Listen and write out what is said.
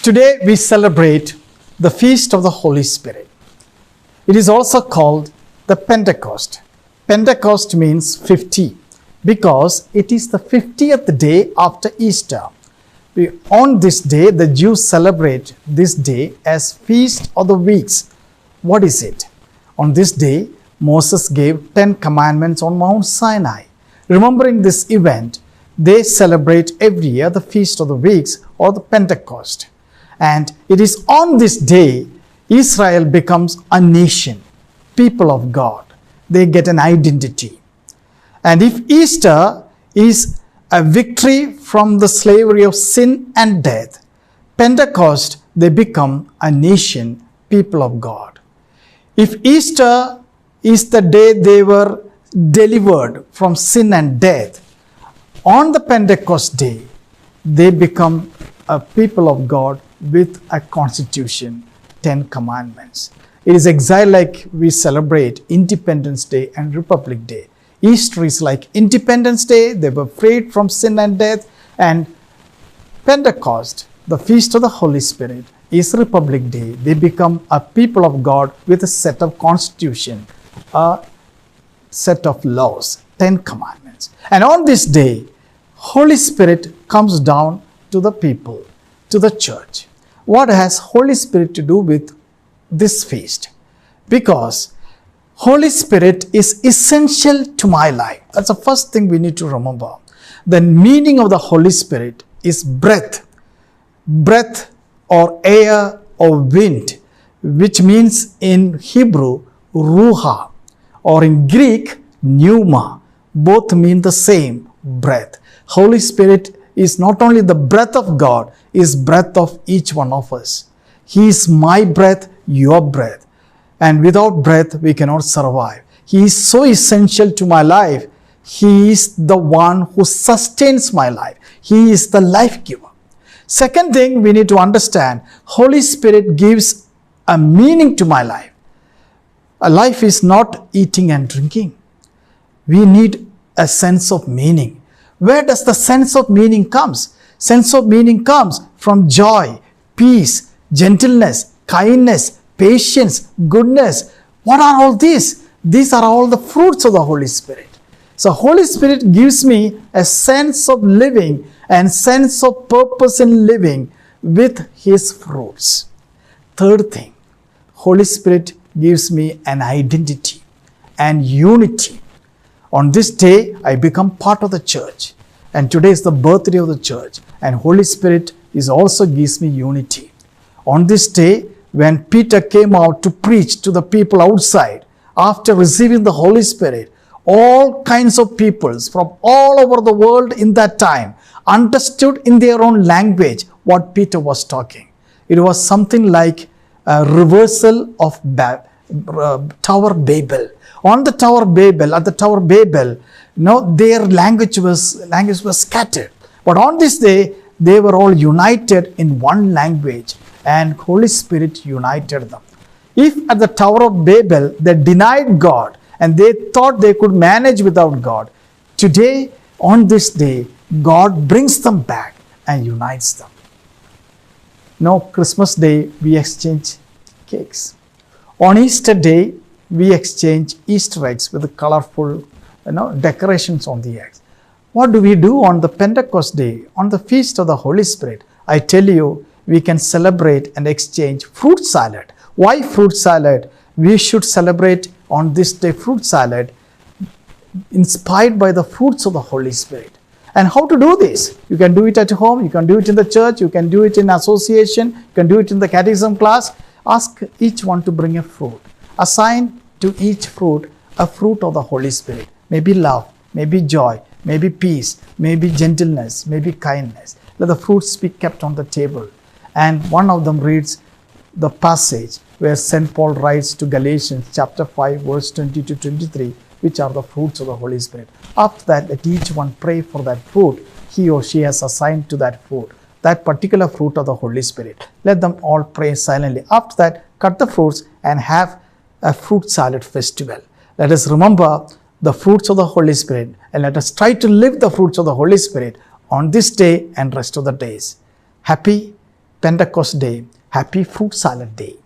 Today we celebrate the Feast of the Holy Spirit. It is also called the Pentecost. Pentecost means 50 because it is the 50th day after Easter. On this day, the Jews celebrate this day as Feast of the Weeks. What is it? On this day, Moses gave 10 commandments on Mount Sinai. Remembering this event, they celebrate every year the Feast of the Weeks or the Pentecost. And it is on this day, Israel becomes a nation, people of God. They get an identity. And if Easter is a victory from the slavery of sin and death, Pentecost, they become a nation, people of God. If Easter is the day they were delivered from sin and death, on the Pentecost day, they become a people of God with a constitution, 10 commandments. It is exactly like we celebrate Independence Day and Republic Day. Easter is like Independence Day, they were freed from sin and death, and Pentecost, the Feast of the Holy Spirit, is Republic Day. They become a people of God with a set of constitution, a set of laws, 10 commandments. And on this day, Holy Spirit comes down to the people, to the church. What has Holy Spirit to do with this feast? Because Holy Spirit is essential to my life. That's the first thing we need to remember. The meaning of the Holy Spirit is breath. Breath or air or wind, which means in Hebrew, ruha, or in Greek, pneuma. Both mean the same, breath. Holy Spirit is not only the breath of God, is breath of each one of us. He is my breath, your breath. And without breath, we cannot survive. He is so essential to my life. He is the one who sustains my life. He is the life giver. Second thing we need to understand, Holy Spirit gives a meaning to my life. A life is not eating and drinking. We need a sense of meaning. Where does the sense of meaning comes? Sense of meaning comes from joy, peace, gentleness, kindness, patience, goodness. What are all these? These are all the fruits of the Holy Spirit. So Holy Spirit gives me a sense of living and sense of purpose in living with His fruits. Third thing, Holy Spirit gives me an identity and unity. On this day, I become part of the church. And today is the birthday of the church. And Holy Spirit is also gives me unity. On this day, when Peter came out to preach to the people outside, after receiving the Holy Spirit, all kinds of peoples from all over the world in that time understood in their own language what Peter was talking. It was something like a reversal of Tower Babel. On the Tower Babel, at the Tower Babel, their language was scattered. But on this day, they were all united in one language, and Holy Spirit united them. If at the Tower of Babel, they denied God and they thought they could manage without God, today, on this day, God brings them back and unites them. Christmas Day, we exchange cakes. On Easter Day, we exchange Easter eggs with colorful decorations on the eggs. What do we do on the Pentecost Day, on the Feast of the Holy Spirit? I tell you, we can celebrate and exchange fruit salad. Why fruit salad? We should celebrate on this day fruit salad inspired by the fruits of the Holy Spirit. And how to do this? You can do it at home, you can do it in the church, you can do it in association, you can do it in the catechism class. Ask each one to bring a fruit. Assign to each fruit a fruit of the Holy Spirit. Maybe love, maybe joy, maybe peace, maybe gentleness, maybe kindness. Let the fruits be kept on the table. And one of them reads the passage where St. Paul writes to Galatians chapter 5 verse 20 to 23, which are the fruits of the Holy Spirit. After that, let each one pray for that fruit he or she has assigned to that fruit, that particular fruit of the Holy Spirit. Let them all pray silently. After that, cut the fruits and have a fruit salad festival. Let us remember the fruits of the Holy Spirit and let us try to live the fruits of the Holy Spirit on this day and rest of the days. Happy Pentecost Day. Happy Fruit Salad Day.